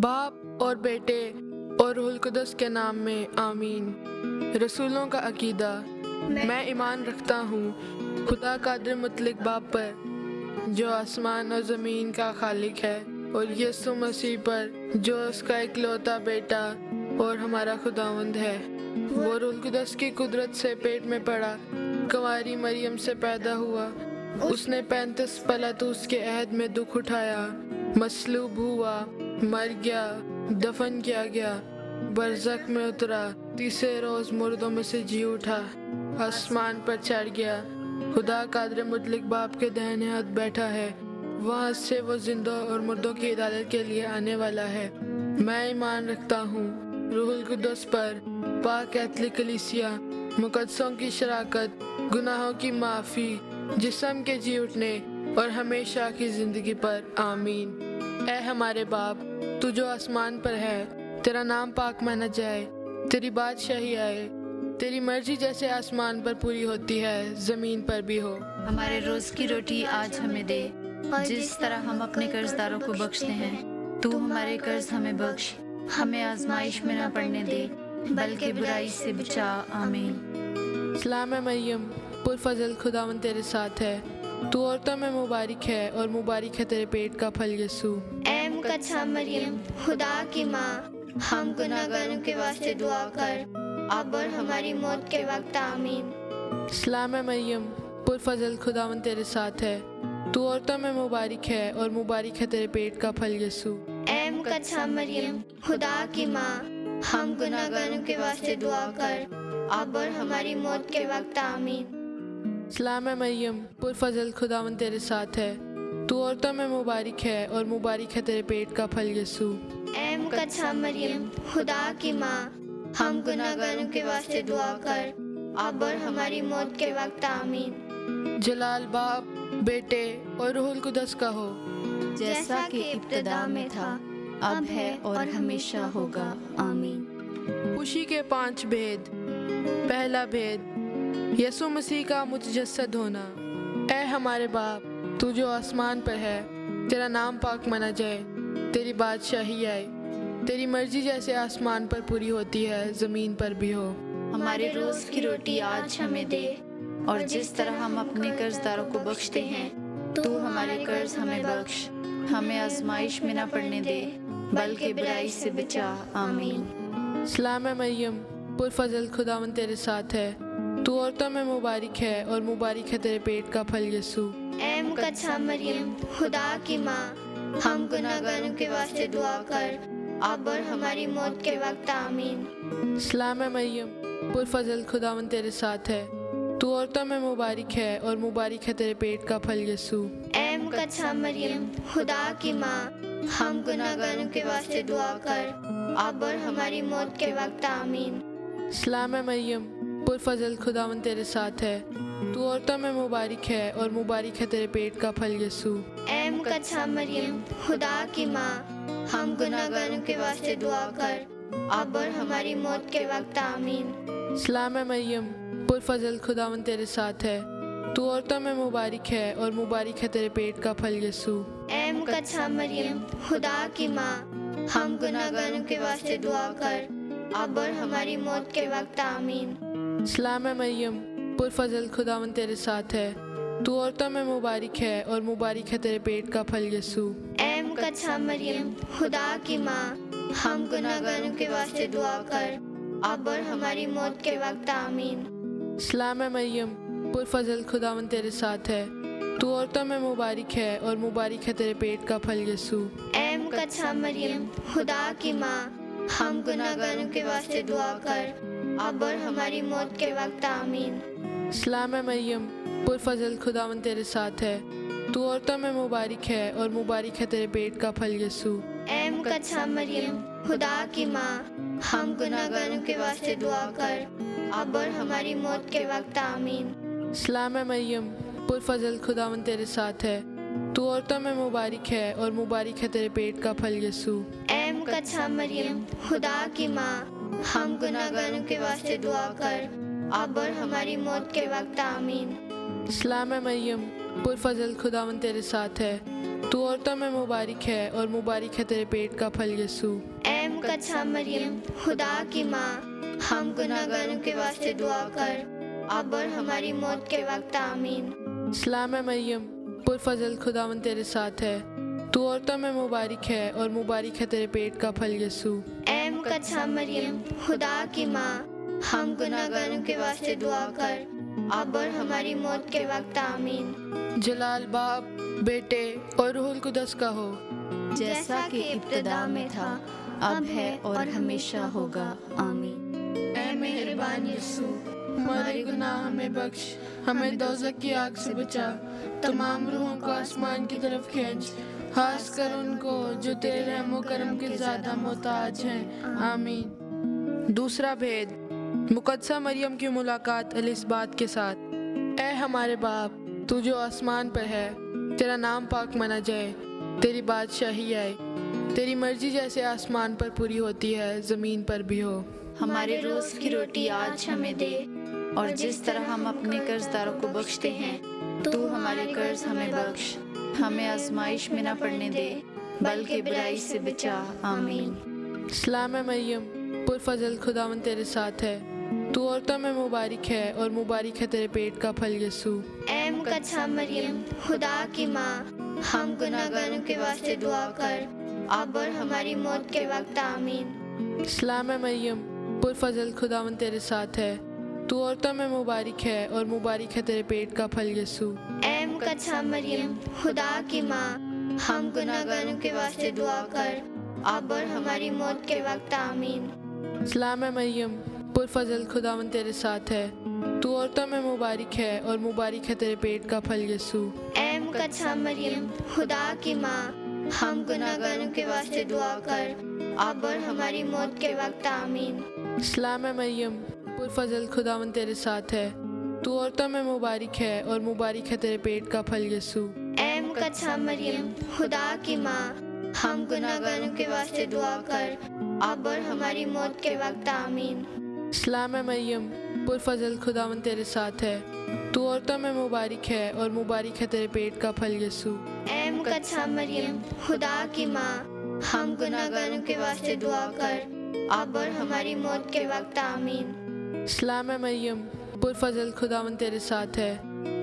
बाप और बेटे और रूहुल कुदस के नाम में आमीन। रसूलों का अकीदा। मैं ईमान रखता हूँ खुदा कादिर मुतलक बाप पर जो आसमान और ज़मीन का खालिक है, और यीशु मसीह पर जो उसका इकलौता बेटा और हमारा खुदावंद है। वो रूहुल कुदस की कुदरत से पेट में पड़ा, कुंवारी मरियम से पैदा हुआ। उसने 35 पलातूस के अहद में दुख उठाया, मसलूब हुआ, मर गया, दफन किया गया, बरज़ख में उतरा, तीसरे रोज़ मुर्दों में से जी उठा, आसमान पर चढ़ गया, खुदा कादिर मुतलक बाप के दाहिने हाथ बैठा है। वहाँ से वो जिंदों और मुर्दों की इदालत के लिए आने वाला है। मैं ईमान रखता हूँ रूहुल कुदस पर, पाक कैथलिक कलीसिया, मुकद्दसों की शराकत, गुनाहों की माफ़ी, जिस्म के जी उठने और हमेशा की ज़िंदगी पर आमीन। ऐ हमारे बाप, तू जो आसमान पर है, तेरा नाम पाक माना जाए, तेरी बादशाही आए, तेरी मर्जी जैसे आसमान पर पूरी होती है ज़मीन पर भी हो। हमारे रोज की रोटी आज हमें दे, जिस तरह हम अपने कर्जदारों को बख्शते हैं, तू हमारे कर्ज हमें बख्श, हमें आजमाइश में न पड़ने दे, बल्कि बुराई से बचा। आमीन। सलाम है मरियम, पुरफज़ल खुदावंद तेरे साथ है, तू औरतों में मुबारक है और मुबारक है तेरे पेट का फल यीशु। ऐ मुकद्दसा मरियम, खुदा की माँ, हम गुनाहगारों के वास्ते दुआ कर, अब और हमारी मौत के वक्त। आमीन। सलाम है मरियम, पुरफज़ल खुदावंद तेरे साथ है, तू औरतों में मुबारक है और मुबारक है तेरे पेट का फल यीशु। ऐ मुकद्दसा मरियम, खुदा की माँ, हम गुनाहगारों के वास्ते दुआ कर, अब और हमारी मौत के वक्त। आमीन। सलाम है मरियम, पुरफज़ल खुदावंद तेरे साथ है, तू औरतों में मुबारक है और मुबारक है तेरे पेट का फल यीशु। ऐ मुकद्दसा मरियम, खुदा की माँ, हम गुनाहगारों के वास्ते दुआ कर, अब और हमारी मौत के वक्त। आमीन। जलाल बाप, बेटे और रूहुल कुदस का हो, जैसा कि इब्तिदा में था, अब है और हमेशा होगा। आमीन। खुशी के 5 भेद। पहला भेद, यीशु मसीह का मुतजस्सद होना। ऐ हमारे बाप, तू जो आसमान पर है, तेरा नाम पाक माना जाए, तेरी बादशाही आए, तेरी मर्जी जैसे आसमान पर पूरी होती है ज़मीन पर भी हो। हमारे रोज की रोटी आज हमें दे, और जिस तरह हम अपने कर्जदारों को बख्शते हैं, तू हमारे कर्ज हमें बख्श, हमें आजमाइश में न पड़ने दे, बल्कि बुराई से बचा। आमीन। सलाम है मरियम, पुरफज़ल खुदावंद तेरे साथ है, तू औरतों में मुबारक है और मुबारक है तेरे पेट का फल यीशु। ऐ मुकद्दसा मरियम, खुदा की माँ, हम गुनाहगारों के वास्ते दुआ कर, अब और हमारी मौत के वक्त। आमीन। सलाम है मरियम, पुरफज़ल खुदावंद तेरे साथ है, तू औरतों में मुबारक है और मुबारक है तेरे पेट का फल यीशु। ऐ मुकद्दसा मरियम, खुदा की माँ, हम गुनाहगारों के वास्ते दुआ कर, अब और हमारी मौत के वक्त। आमीन। सलाम है मरियम, पुरफज़ल खुदावंद तेरे साथ है, तू औरतों में मुबारक है और मुबारक है तेरे पेट का फल यीशु। ऐ मुकद्दसा मरियम, खुदा की माँ, हम गुनाहगारों के वास्ते दुआ कर, अब और हमारी मौत के वक्त। आमीन। सलाम है मरियम, पुरफज़ल खुदावंद तेरे साथ है, तू औरतों में मुबारक है और मुबारक है तेरे पेट का फल यीशु। ऐ मुकद्दसा मरियम, खुदा की माँ, हम गुनाहगारों के वास्ते दुआ कर, अब और हमारी मौत के वक्त। आमीन। सलाम है मरियम, पुरफज़ल खुदावंद तेरे साथ है, तू औरतों में मुबारक है और मुबारक है तेरे पेट का फल यीशु। ऐ मुकद्दसा मरियम, खुदा की माँ, हम गुनाहगारों के वास्ते दुआ कर, अब और हमारी मौत के वक्त। आमीन। सलाम है मरियम, पुरफज़ल खुदावंद तेरे साथ है, तू औरतों में मुबारक है और मुबारक है तेरे पेट का फल यीशु। ऐ मुकद्दसा मरियम, खुदा की माँ, हम गुनाहगारों के वास्ते दुआ कर, अब और हमारी मौत के वक्त। आमीन। सलाम है मरियम, पुरफज़ल खुदावंद तेरे साथ है, तू औरतों में मुबारक है और मुबारक है तेरे पेट का फल यीशु। ऐ मुकद्दसा मरियम, खुदा की माँ, हम गुनाहगारों के वास्ते दुआ कर, अब और हमारी मौत के वक्त। आमीन। सलाम है मरियम, पुरफज़ल खुदावंद तेरे साथ है, तू औरतों में मुबारक है और मुबारक है तेरे पेट का फल यीशु। ऐ मुकद्दसा मरियम, खुदा की माँ, हम गुनाहगारों के वास्ते दुआ कर, अब और हमारी मौत के वक्त। आमीन। सलाम है मरियम, पुरफज़ल खुदावंद तेरे साथ है, तू औरतों में मुबारक है और मुबारक है तेरे पेट का फल यीशु। ऐ मुकद्दसा मरियम, खुदा की माँ, हम गुनाहगारों के वास्ते दुआ कर, अब और हमारी मौत के वक्त आमीन। सलाम है मरियम, पुरफजल खुदावन तेरे साथ है, तू औरतों में मुबारक है और मुबारक है तेरे पेट का फल यीशु। ऐ मुकद्दसा मरियम, खुदा की माँ, हम गुनाहगारों के वास्ते दुआ कर, अब और हमारी मौत के वक्त आमीन। जलाल बाप, बेटे और रूहुल कुदस का हो, जैसा कि इब्तिदा में था, अब है और हमेशा होगा, आमीन। ऐ मेहरबान यीशु, हमारे गुनाह हमें बख्श, हमें दोज़ख की आग से बचा, तमाम रूहों को आसमान की तरफ खींच, खास कर उनको जो तेरे रहमो करम के ज़्यादा मोहताज हैं, आमीन। दूसरा भेद, मुकद्दसा मरियम की मुलाकात एलिज़ाबेथ के साथ। ऐ हमारे बाप, तू जो आसमान पर है, तेरा नाम पाक माना जाए, तेरी बादशाही आए, तेरी मर्जी जैसे आसमान पर पूरी होती है ज़मीन पर भी हो। हमारे रोज़ की रोटी आज हमें दे, और जिस तरह हम अपने कर्जदारों को बख्शते हैं, तू हमारे कर्ज हमें बख्श, हमें आजमाइश में न पड़ने दे, बल्कि बुराई से बचा, आमीन। सलाम है मरियम, पुरफजल खुदावन तेरे साथ है, तू औरतों में मुबारक है और मुबारक है तेरे पेट का फल यीशु। ऐ मुकद्दसा मरियम, खुदा की माँ, हम गुनाहगारों के वास्ते दुआ कर, अब और हमारी मौत के वक्त आमीन। सलाम है मरियम, पुरफजल खुदावन तेरे साथ है, तू औरतों में मुबारक है और मुबारक है तेरे पेट का फल यीशु। ऐ मुकद्दसा मरियम, खुदा की माँ, हम गुनाहगारों के वास्ते दुआ कर, अब और हमारी मौत के वक्त आमीन। सलाम है मरियम, पुरफजल खुदावन तेरे साथ है, तू औरतों में मुबारक है और मुबारक है तेरे पेट का फल यीशु। ऐ मुकद्दसा मरियम, खुदा की माँ, हम गुनाहगारों के वास्ते दुआ कर, अब और हमारी मौत के वक्त आमीन। सलाम है मरियम, पुरफजल खुदावन तेरे साथ है, तू औरतों में मुबारक है और मुबारक है तेरे पेट का फल यीशु। ऐ मुकद्दसा मरियम, खुदा की माँ, हम गुनाहगारों के वास्ते दुआ कर, अब और हमारी मौत के वक्त आमीन। सलाम है मरियम, पुरफजल खुदावन तेरे साथ है, तू औरतों में मुबारक है और मुबारक है तेरे पेट का फल यीशु। ऐ मुकद्दसा मरियम, खुदा की माँ, हम गुनाहगारों के वास्ते दुआ कर, अब और हमारी मौत के वक्त आमीन। सलाम है मरियम, पुरफजल खुदावन तेरे साथ है,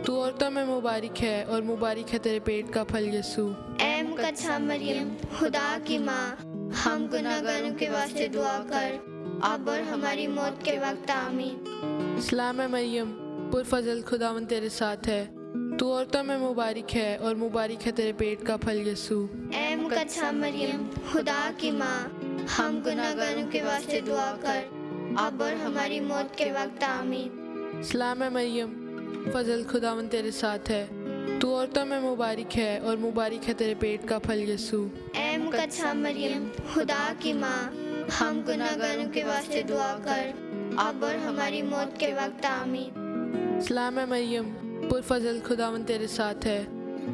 तू औरतों में मुबारक है और मुबारक है तेरे पेट का फल यीशु। ऐ मुकद्दसा मरियम, खुदा की माँ, हम गुनाहगारों के वास्ते दुआ कर, अब और हमारी मौत के वक्त आमीन। सलाम है मरियम, पुरफजल खुदावन तेरे साथ है, तू औरतों में मुबारक है और मुबारक है तेरे पेट का फल यीशु। ऐ मुकद्दसा मरियम, खुदा की माँ, हम गुनाहगारों के वास्ते दुआ कर, अब और हमारी मौत के वक्त आमीन। सलाम है मरियम, फजल खुदावन तेरे साथ है, तू औरतों में मुबारक है और मुबारक है तेरे पेट का फल यीशु। ऐ मुकद्दसा मरियम, खुदा की माँ, हम गुनाहगारों के वास्ते दुआ कर, अब और हमारी मौत के वक्त आमीन। सलाम है मरियम, पुरफजल खुदावन तेरे साथ है,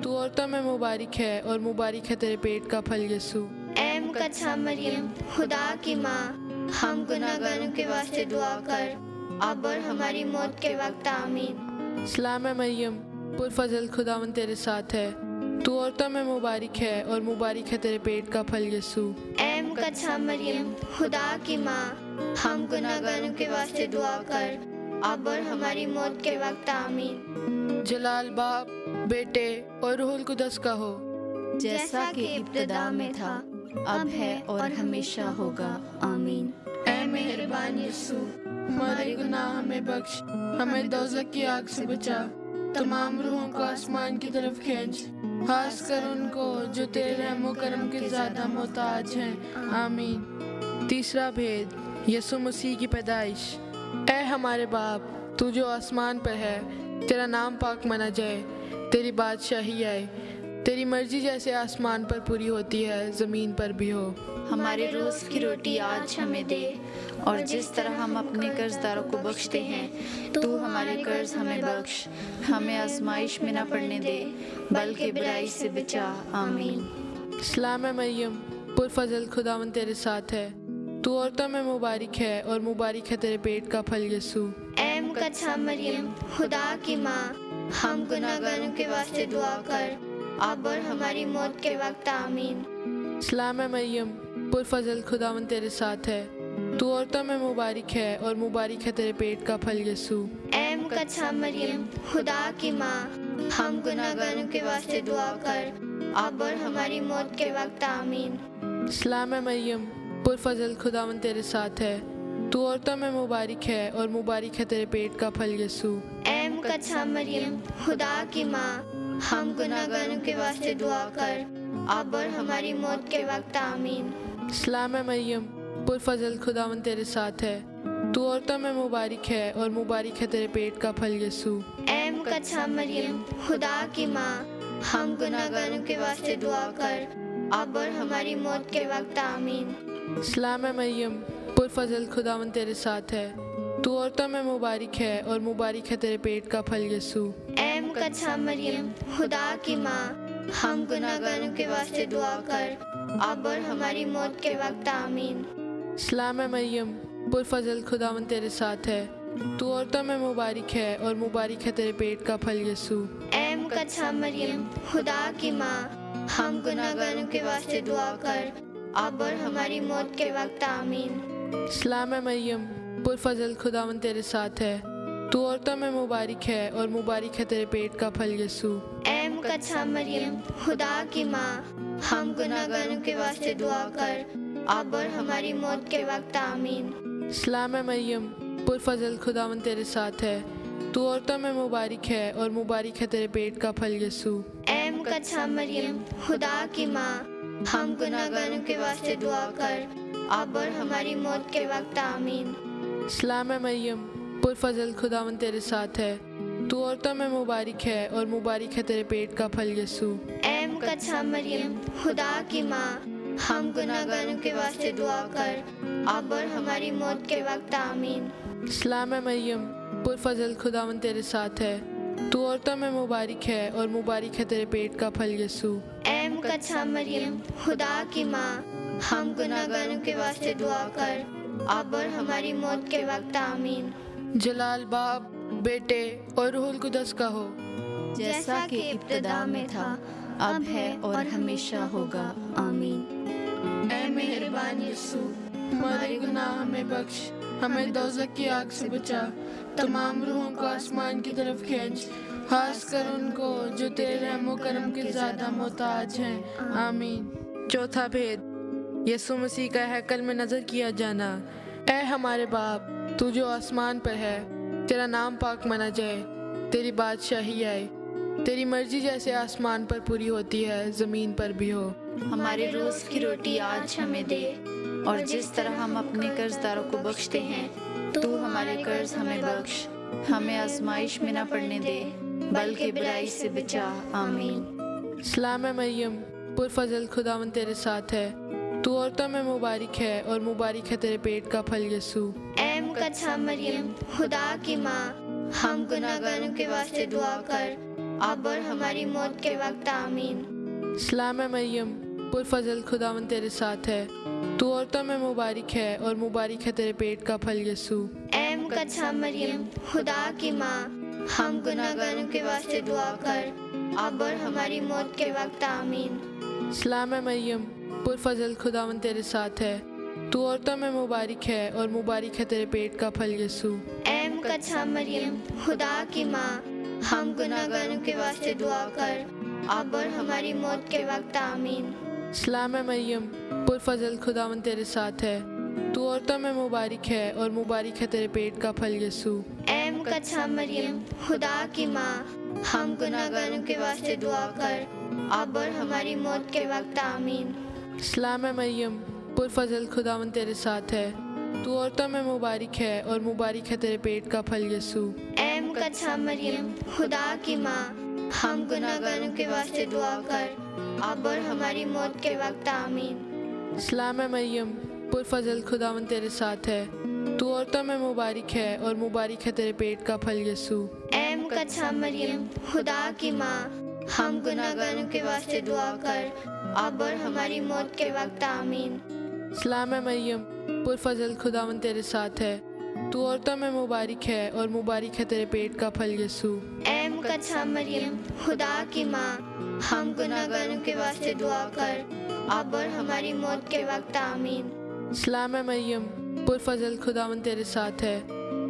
तू औरतों में मुबारक है और मुबारक है तेरे पेट का फल यीशु। ऐ मुकद्दसा मरियम, खुदा की माँ, हम गुनाहगारों के वास्ते दुआ कर, अब और हमारी मौत के वक्त आमीन। सलाम है मरियम, पुरफजल खुदावन तेरे साथ है, तू औरतों में मुबारक है और मुबारक है तेरे पेट का फल यीशु। ऐ मुकद्दसा मरियम, खुदा की माँ, हम गुनाहगारों के वास्ते दुआ कर, अब और हमारी मौत के वक्त आमीन। जलाल बाप, बेटे और रूहुल कुदस का हो, जैसा कि इब्तिदा में था, अब है और हमेशा होगा, आमीन। ऐ मेहरबान यीशु, हमारे गुनाह हमें बख्श, हमें दोज़ख की आग से बचा, तमाम रूहों को आसमान की तरफ खींच, खास कर उनको जो तेरे रहमो करम के ज़्यादा मोहताज हैं, आमीन। तीसरा भेद, यीशु मसीह की पैदाइश। ऐ हमारे बाप, तू जो आसमान पर है, तेरा नाम पाक माना जाए, तेरी बादशाही आए, तेरी मर्जी जैसे आसमान पर पूरी होती है ज़मीन पर भी हो। हमारे रोज़ की रोटी आज हमें दे, और जिस तरह हम अपने कर्जदारों को बख्शते हैं, तू हमारे कर्ज हमें बख्श, हमें आजमाइश में न पड़ने दे, बल्कि बुराई से बचा, आमीन। सलाम है मरियम, पुरफजल खुदावन तेरे साथ है, तू औरतों में मुबारक है और मुबारक है तेरे पेट का फल यीशु। ऐ मुकद्दसा मरियम, खुदा की माँ, हम गुनाहगारों के वास्ते दुआ कर, अब और हमारी मौत के वक्त आमीन। सलाम है मरियम, पुरफजल खुदावंद तेरे साथ है, तू औरतों में मुबारक है और मुबारक है तेरे पेट का फल यीशु। ऐ मुकद्दसा मरियम, खुदा की माँ, हम गुनाहगारों के वास्ते दुआ कर, अब और हमारी मौत के वक्त आमीन। सलाम है मरियम, पुरफजल खुदावंद तेरे साथ है, तू औरतों में मुबारक है और मुबारक है तेरे पेट का फल यीशु। ऐ मुकद्दसा मरियम, खुदा की माँ, हम गुनाहगारों के वास्ते दुआ कर, अब और हमारी मौत के वक्त आमीन। सलाम है मरियम, पुरफजल खुदावंद तेरे साथ है, तू औरतों में मुबारक है और मुबारक है तेरे पेट का फल यीशु। ऐ मुकद्दसा मरियम, खुदा की माँ, हम गुनाहगारों के वास्ते दुआ कर, अब और हमारी मौत के वक्त आमीन। सलाम है मरियम, पुरफजल खुदावंद तेरे साथ है, तू औरतों में मुबारक है और मुबारक है तेरे पेट का फल यीशु। ऐ मुकद्दसा मरियम, खुदा की माँ, हम गुनाहगारों के वास्ते दुआ कर, अब और हमारी मौत के वक्त आमीन। सलाम है मरियम, पुरफजल खुदावंद तेरे साथ है, तू औरतों में मुबारक है और मुबारक है तेरे पेट का फल यीशु। ऐ मुकद्दसा मरियम, खुदा की माँ, हम गुनाहगारों के वास्ते दुआ कर, अब और हमारी मौत के वक्त आमीन। सलाम है मरियम, पुरफजल खुदावंद तेरे साथ है, तू औरतों में मुबारक है और मुबारक है तेरे पेट का फल यीशु। ऐ मुकद्दसा मरियम, खुदा की माँ, हम गुनाहगारों के वास्ते दुआ कर, अब और हमारी मौत के वक्त आमीन। सलाम है मरियम, पुरफजल खुदावंद तेरे साथ है, तू औरतों में मुबारक है और मुबारक है तेरे पेट का फल यीशु। ऐ मुकद्दसा मरियम, खुदा की माँ, हम गुनाहगारों के वास्ते दुआ कर, अब और हमारी मौत के वक्त आमीन। सलाम है मरियम, पुरफजल खुदावंद तेरे साथ है, तू औरतों में मुबारक है और मुबारक है तेरे पेट का फल यीशु। ऐ मुकद्दसा मरियम, खुदा की माँ, हम गुनाहगारों के वास्ते दुआ कर, अब और हमारी मौत के वक्त आमीन। सलाम है मरियम, पुरफजल खुदावंद तेरे साथ है, तू औरतों में मुबारक है और मुबारक है तेरे पेट का फल यीशु। ऐ मुकद्दसा मरियम, खुदा की माँ, हम गुनाहगारों के वास्ते दुआ कर, अब और हमारी मौत के वक्त आमीन। जलाल बाप, बेटे और रूहुल कुदस का हो, जैसा कि इब्तिदा में था, अब है और हमेशा होगा, आमीन। ऐ मेहरबान यीशु, हमारे गुनाह हमें बख्श, हमें दोज़ख की आग से बचा, तमाम रूहों को आसमान की तरफ खींच, खास कर उनको जो तेरे रहमो करम के ज़्यादा मोहताज हैं, आमीन। चौथा भेद, यीशु मसीह का हैकल में नजर किया जाना। ऐ हमारे बाप, तू जो आसमान पर है, तेरा नाम पाक माना जाए, तेरी बादशाही आए, तेरी मर्जी जैसे आसमान पर पूरी होती है ज़मीन पर भी हो। हमारे रोज़ की रोटी आज हमें दे, और जिस तरह हम अपने कर्जदारों को बख्शते हैं, तू हमारे कर्ज हमें बख्श, हमें आजमाइश में न पड़ने दे, बल्कि बुराई से बचा, आमीन। सलाम है मरियम, पुरफजल खुदावंद तेरे साथ है, तू औरतों में मुबारक है और मुबारक है तेरे पेट का फल यीशु। ऐ मुकद्दसा मरियम, खुदा की माँ, हम गुनाहगारों के वास्ते दुआ कर, अब और हमारी मौत के वक्त आमीन। सलाम है मरियम, पुरफजल खुदावंद तेरे साथ है, तू औरतों में मुबारक है और मुबारक है तेरे पेट का फल यीशु। ऐ मुकद्दसा मरियम, खुदा की माँ, हम गुनाहगारों के वास्ते दुआ कर, अब और हमारी मौत के वक्त आमीन। सलाम है मरियम, पुरफजल खुदावंद तेरे साथ है, तू औरतों में मुबारक है और मुबारक है तेरे पेट का फल यीशु। ऐ मुकद्दसा मरियम, खुदा की माँ, हम गुनाहगारों के वास्ते दुआ कर, अब और हमारी मौत के वक्त आमीन। सलाम है मरियम, पुरफजल खुदावंद तेरे साथ है, तू औरतों में मुबारक है और मुबारक है तेरे पेट का फल यीशु। ऐ मुकद्दसा मरियम, खुदा की माँ, हम गुनाहगारों के वास्ते दुआ कर, अब और हमारी मौत के वक्त आमीन। सलाम है मरियम, पुरफजल खुदावंद तेरे साथ है, तू औरतों में मुबारक है और मुबारक है तेरे पेट का फल यीशु। ऐ मुकद्दसा मरियम, खुदा की माँ, हम गुनाहगारों के वास्ते दुआ कर, अब और हमारी मौत के वक्त आमीन। सलाम है मरियम, पुरफजल खुदावंद तेरे साथ है, तू औरतों में मुबारक है और मुबारक है तेरे पेट का फल यीशु। ऐ मुकद्दसा मरियम, खुदा की माँ, हम गुनाहगारों के वास्ते दुआ कर, अब और हमारी मौत के वक्त आमीन। सलाम है मरियम, पुरफजल खुदावंद तेरे साथ है, تو عورتوں میں مبارک ہے اور مبارک ہے تیرے پیٹ کا پھل یسوع۔ اے مقدسہ مریم خدا کی ماں، ہم گناہگاروں کے واسطے دعا کر، اب اور ہماری موت کے وقت آمین۔ سلام ہے مریم پرفضل خداوند تیرے ساتھ ہے،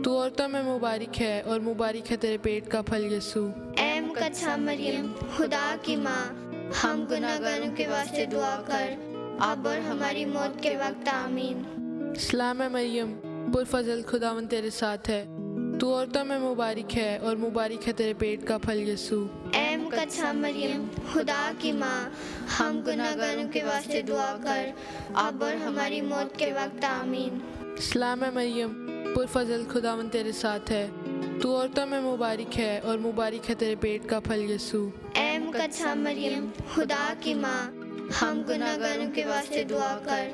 تو عورتوں میں مبارک ہے اور مبارک ہے تیرے پیٹ کا پھل یسوع۔ اے مقدسہ مریم خدا کی ماں، ہم گناہگاروں کے واسطے دعا کر، اب اور ہماری موت کے وقت آمین۔ سلام ہے مریم پرفضل خداوند تیرے ساتھ ہے، تو عورتوں میں مبارک ہے اور مبارک ہے تیرے پیٹ کا پھل یسوع۔ اے مقدسہ مریم خدا کی ماں، ہم گناہگاروں کے واسطے دعا کر، اب اور ہماری موت کے وقت آمین۔ سلام ہے مریم پرفضل خداوند تیرے ساتھ ہے، تو عورتوں میں مبارک ہے اور مبارک ہے تیرے پیٹ کا پھل یسوع۔ اے مقدسہ مریم خدا کی ماں، ہم گناہگاروں کے واسطے دعا کر،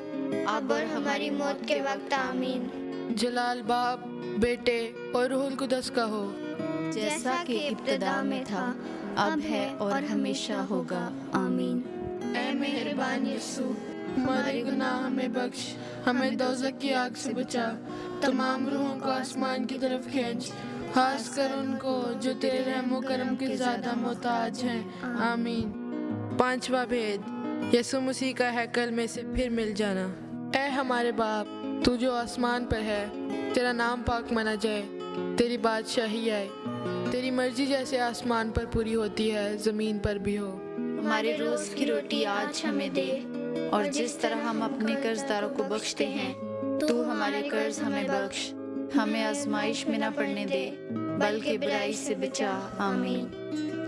اب اور ہماری موت کے وقت آمین۔ جلال باپ، بیٹے اور روح القدس کا ہو، جیسا کہ ابتدا میں تھا، اب ہے اور ہمیشہ ہوگا، آمین۔ اے مہربان یسوع، ہمارے گناہ ہمیں بخش، ہمیں دوزخ کی آگ سے بچا، تمام روحوں کو آسمان کی طرف کھینچ، خاص کر ان کو جو تیرے رحم و کرم کے زیادہ محتاج ہیں، آمین۔ پانچواں بھید، یسوع مسیح کا ہیکل میں سے پھر مل جانا۔ اے ہمارے باپ، تو جو آسمان پر ہے، تیرا نام پاک مانا جائے، تیری بادشاہی آئے، تیری مرضی جیسے آسمان پر پوری ہوتی ہے زمین پر بھی ہو۔ ہمارے روز کی روٹی آج ہمیں دے، اور جس طرح ہم اپنے قرض داروں کو بخشتے ہیں، تو ہمارے قرض ہمیں بخش، ہمیں آزمائش میں نہ پڑنے دے، بلکہ برائی سے بچا، آمین۔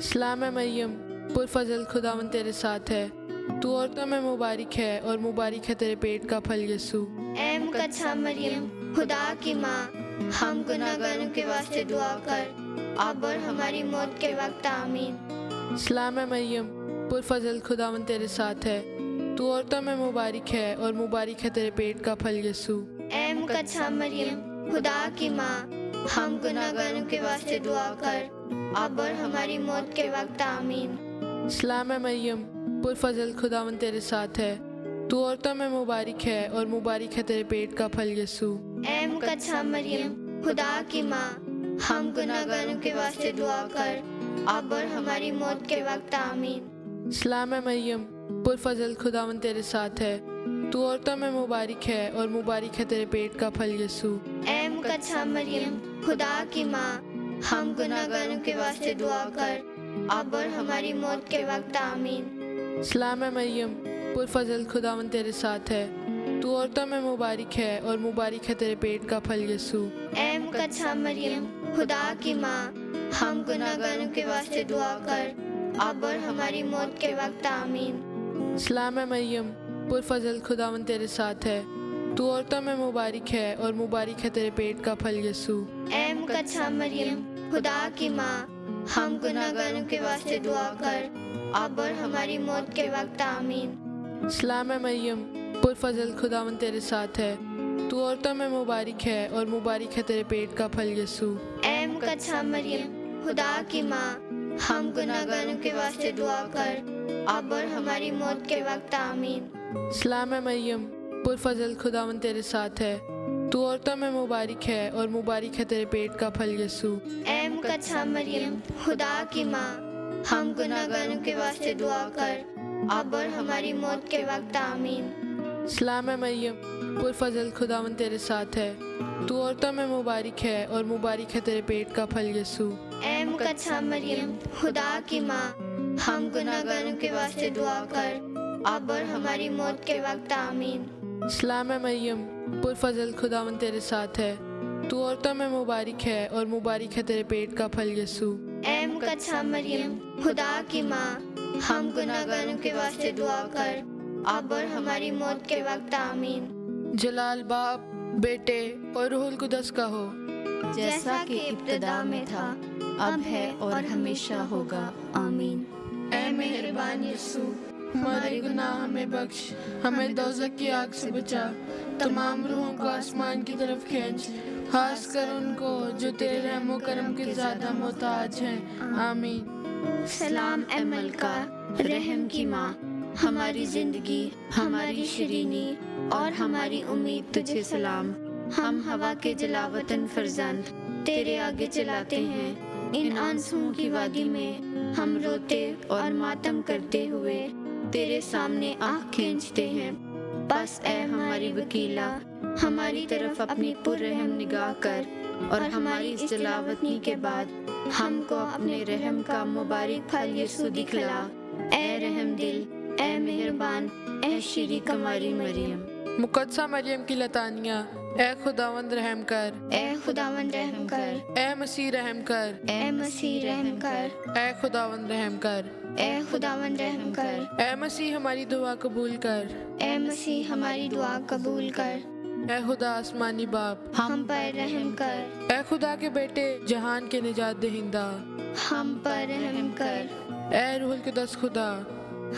سلام ہے مریم پرفضل خداوند تیرے ساتھ ہے، تو عورتوں میں مبارک ہے اور مبارک ہے تیرے پیٹ کا پھل یسوع۔ اے مقدسہ مریم خدا کی ماں، ہم گناہگاروں کے واسطے دعا کر، اب اور ہماری موت کے وقت آمین۔ سلام ہے مریم پرفضل خداوند تیرے ساتھ ہے، تو عورتوں میں مبارک ہے اور مبارک ہے تیرے پیٹ کا پھل یسوع۔ اے مقدسہ مریم خدا کی ماں، ہم گناہگاروں کے واسطے دعا کر، اب اور ہماری موت کے وقت آمین۔ سلام ہے مریم پرفضل خداوند تیرے ساتھ ہے، تو عورتوں میں مبارک ہے اور مبارک ہے تیرے پیٹ کا پھل یسوع۔ اے مقدسہ مریم خدا کی ماں، ہم گناہگاروں کے واسطے دعا کر، اب اور ہماری موت کے وقت آمین۔ سلام ہے مریم پرفضل خداوند تیرے ساتھ ہے، تو عورتوں میں مبارک ہے اور مبارک ہے تیرے پیٹ کا پھل یسوع۔ اے مقدسہ مریم خدا کی ماں، ہم گناہگاروں کے واسطے دعا کر، اب اور ہماری موت کے وقت آمین۔ سلام ہے مریم پرفضل خداوند تیرے ساتھ ہے، تو عورتوں میں مبارک ہے اور مبارک ہے تیرے پیٹ کا پھل یسوع۔ اے مقدسہ مریم خدا کی ماں، ہم گناہگاروں کے واسطے دعا کر، اب اور ہماری موت کے وقت آمین۔ سلام ہے مریم پرفضل خداوند تیرے ساتھ ہے، تو عورتوں میں مبارک ہے اور مبارک ہے تیرے پیٹ کا پھل یسوع۔ اے مقدسہ مریم خدا کی ماں، ہم گناہگاروں کے واسطے دعا کر، اب اور ہماری موت کے وقت آمین۔ سلام ہے مریم پرفضل خداوند تیرے ساتھ ہے، تو عورتوں میں مبارک ہے اور مبارک ہے تیرے پیٹ کا پھل یسوع۔ اے مقدسہ مریم خدا کی ماں، ہم گناہگاروں کے واسطے دعا کر، اب اور ہماری موت کے وقت آمین۔ سلام ہے مریم پرفضل خداوند تیرے ساتھ ہے، تو عورتوں میں مبارک ہے اور مبارک ہے تیرے پیٹ کا پھل یسوع۔ اے مقدسہ مریم خدا کی ماں، ہم گناہگاروں کے واسطے دعا کر، اب اور ہماری موت کے وقت آمین۔ سلام ہے مریم پرفضل خداوند تیرے ساتھ ہے، تو عورتوں میں مبارک ہے اور مبارک ہے تیرے پیٹ کا پھل یسوع۔ اے مقدسہ مریم خدا کی ماں، ہم گناہگاروں کے واسطے دعا کر، اب اور ہماری موت کے وقت آمین۔ سلام ہے مریم پرفضل خداوند تیرے ساتھ ہے، تو عورتوں میں مبارک ہے اور مبارک ہے تیرے پیٹ کا پھل یسوع۔ اے مقدسہ مریم خدا کی ماں، ہم گناہگاروں کے واسطے دعا کر، اب اور ہماری موت کے وقت آمین۔ جلال باپ، بیٹے اور روح القدس کا ہو، جیسا کہ ابتدا میں تھا، اب ہے اور ہمیشہ ہوگا، آمین۔ اے مہربان یسوع، ہمارے گناہ ہمیں بخش، ہمیں دوزخ کی آگ سے بچا، تمام روحوں کو آسمان کی طرف کھینچ، خاص کر ان کو جو تیرے رحم و کرم کے زیادہ محتاج ہیں، آمین۔ سلام اے ملکہ رحم کی ماں، ہماری زندگی، ہماری شیرینی اور ہماری امید تجھے سلام۔ ہم ہوا کے جلاوطن فرزند تیرے آگے چلاتے ہیں، ان آنسوؤں کی وادی میں ہم روتے اور ماتم کرتے ہوئے تیرے سامنے آنکھ کھینچتے ہیں۔ بس اے ہماری وکیلا، ہماری طرف اپنی پررحم نگاہ کر اور ہماری اس جلاوطنی کے بعد ہم کو اپنے رحم کا مبارک پھل یسوع دکھلا۔ اے رحم دل، اے مہربان، اے شیریں کماری مریم۔ مقدسہ مریم کی لطانیہ۔ اے خداوند رحم کر، اے خداوند رحم کر، اے مسیح رحم کر، اے مسیح رحم کر، اے خداوند رحم کر، اے خداوند رحم کر، اے مسیح ہماری دعا قبول کر، اے مسیح ہماری دعا قبول کر، اے خدا آسمانی باپ، ہم پر رحم کر، اے خدا کے بیٹے جہان کے نجات دہندہ، ہم پر رحم کر، اے روح القدس خدا،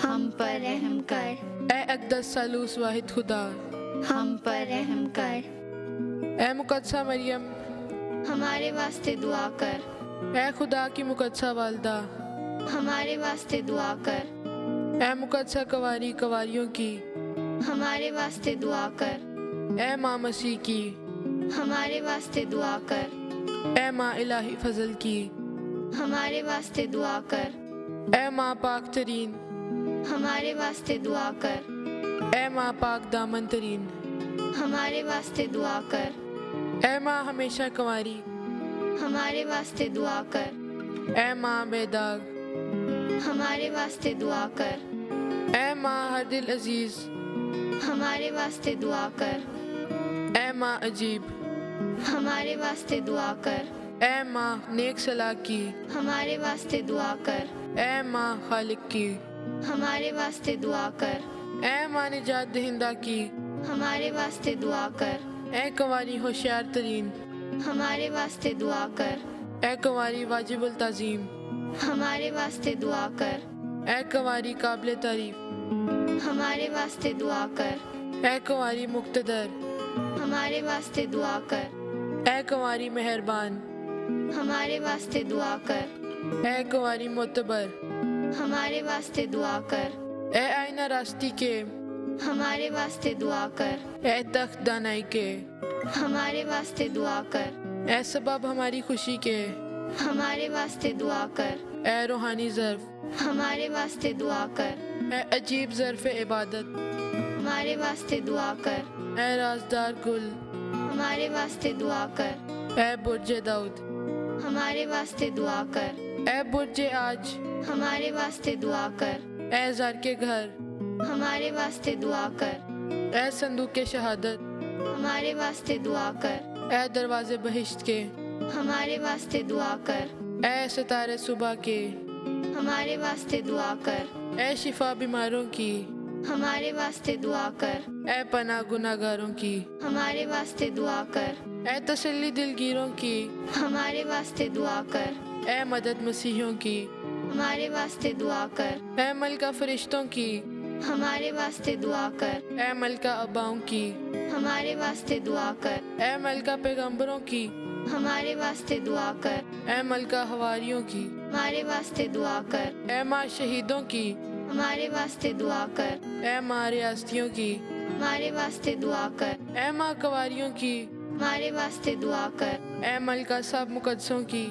ہم پر رحم کر، اے اقدس ثالوث واحد خدا، ہم پر رحم کر، اے مقدسہ مریم، ہمارے واسطے دعا کر، اے خدا کی مقدسہ والدہ، ہمارے واسطے دعا کر، اے مقدسہ کواری کواریوں کی، ہمارے واسطے دعا کر، اے ماں مسیح کی، ہمارے واسطے دعا کر، اے ماں الہی فضل کی، ہمارے واسطے دعا کر، اے ماں پاک ترین، ہمارے واسطے دعا کر، اے ماں پاک دامن ترین، ہمارے واسطے دعا کر، اے ماں ہمیشہ کنواری، ہمارے واسطے دعا کر، اے ماں بے داغ، ہمارے واسطے دعا کر، اے ماں ہر دل عزیز، ہمارے واسطے دعا کر، اے ماں عجیب، ہمارے واسطے دعا کر، اے ماں نیک صلاح کی، ہمارے واسطے دعا کر، اے ماں خالق کی، ہمارے واسطے دعا کر، اے ماں نجات دہندہ کی، ہمارے واسطے دعا کر، اے کنواری ہوشیار ترین، ہمارے واسطے دعا کر، اے کنواری واجب التعظیم، ہمارے واسطے دعا کر، اے کنواری قابل تعریف، ہمارے واسطے دعا کر، اے کنواری مقتدر، ہمارے واسطے دعا کر، اے کنواری مہربان، ہمارے واسطے دعا کر، اے کنواری معتبر، ہمارے واسطے دعا کر، اے آئینہ راستی کے، ہمارے واسطے دعا کر، اے تخت دانائی کے، ہمارے واسطے دعا کر، اے سبب ہماری خوشی کے، ہمارے واسطے دعا کر، اے روحانی ظرف، ہمارے واسطے دعا کر، اے عجیب ظرف عبادت، ہمارے واسطے دعا کر، اے رازدار گل، ہمارے واسطے دعا کر، اے برج داؤد، ہمارے واسطے دعا کر، اے برج آج، ہمارے واسطے دعا کر، اے زار کے گھر، ہمارے واسطے دعا کر، اے صندوق کے شہادت، ہمارے واسطے دعا کر، اے دروازے بہشت کے، ہمارے واسطے دعا کر، اے ستارے صبح کے، ہمارے واسطے دعا کر، اے شفا بیماروں کی، ہمارے واسطے دعا کر، اے پناہ گناہ گاروں کی، ہمارے واسطے دعا کر، اے تسلی دلگیروں کی، ہمارے واسطے دعا کر، اے مدد مسیحیوں کی، ہمارے واسطے دعا کر، اے ملکہ فرشتوں کی، ہمارے واسطے دعا کر، اے ملکہ اباؤں کی، ہمارے واسطے دعا کر، اے ملکہ پیغمبروں کی، ہمارے واسطے دعا کر، اے ملکہ حواریوں کی، ہمارے واسطے دعا کر، اے ماں شہیدوں کی، ہمارے واسطے دعا کر، اے ماں ریاستیوں کی، ہمارے واسطے دعا کر، اے ماں کواریوں کی، ہمارے واسطے دعا کر، اے ملکہ سب مقدسوں کی،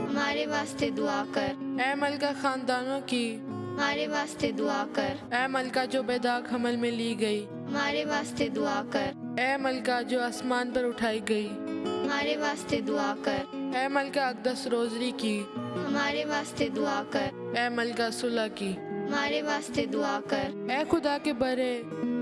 ہمارے واسطے دعا کر، اے ملکہ خاندانوں کی، ہمارے واسطے دعا کر، اے ملکہ جو بے داغ حمل میں لی گئی، ہمارے واسطے دعا کر، اے ملکہ جو آسمان پر اٹھائی گئی، ہمارے واسطے دعا کر، اے ملکہ اقدس روزری کی، ہمارے واسطے دعا کر، اے ملکہ صلح کی، ہمارے واسطے دعا کر، اے خدا کے برے،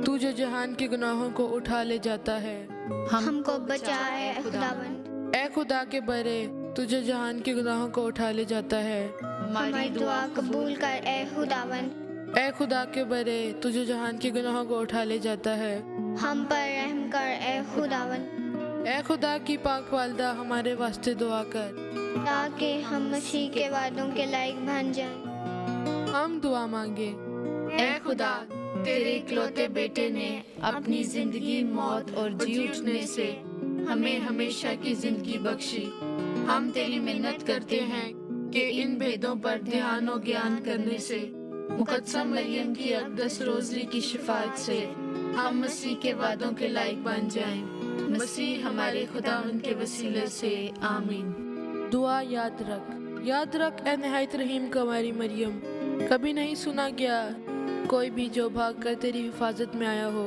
تو جو جہان کے گناہوں کو اٹھا لے جاتا ہے، ہم کو بچا ہے خداوند، اے خدا کے برے، تو جو جہان کے گناہوں کو اٹھا لے جاتا ہے، ہماری دعا قبول کر اے خداوند، اے خدا کے برے، تو جو جہان کے گناہوں کو اٹھا لے جاتا ہے، ہم پر رحم کر اے خداوند، اے خدا کی پاک والدہ ہمارے واسطے دعا کر، تاکہ ہم مسیح کے وعدوں کے لائق بن جائیں۔ ہم دعا مانگے۔ اے خدا، تیرے اکلوتے بیٹے نے اپنی زندگی، موت اور جی اٹھنے سے ہمیں ہمیشہ کی زندگی بخشی۔ ہم تیری منت کرتے ہیں کہ ان بھیدوں پر دھیان و گیان کرنے سے، مقدسہ مریم کی اقدس روزری کی شفاعت سے ہم مسیح کے وعدوں کے لائق بن جائیں۔ मसीह हमारे खुदावंद के वसीले से आमीन। दुआ याद रख ए निहायत रहीम कुंवारी मरियम, कभी नहीं सुना गया कोई भी जो भाग कर तेरी हिफाजत में आया हो।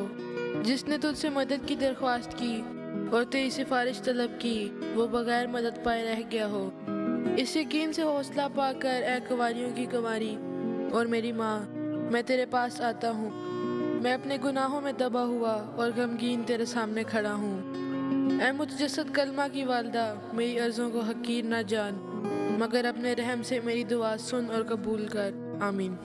जिसने तुझसे मदद की दरख्वास्त की और तेरी सिफारिश तलब की, वो बगैर मदद पाए रह गया हो। इस यकीन से हौसला पाकर ए कुंवारियों की कुंवारी और मेरी माँ, मैं तेरे पास आता हूँ। मैं अपने गुनाहों में दबा हुआ और गमगीन तेरे सामने खड़ा हूँ। ऐ मुतजस्सद कलमा की वालदा, मेरी अर्ज़ों को हकीर ना जान, मगर अपने रहम से मेरी दुआ सुन और कबूल कर। आमीन।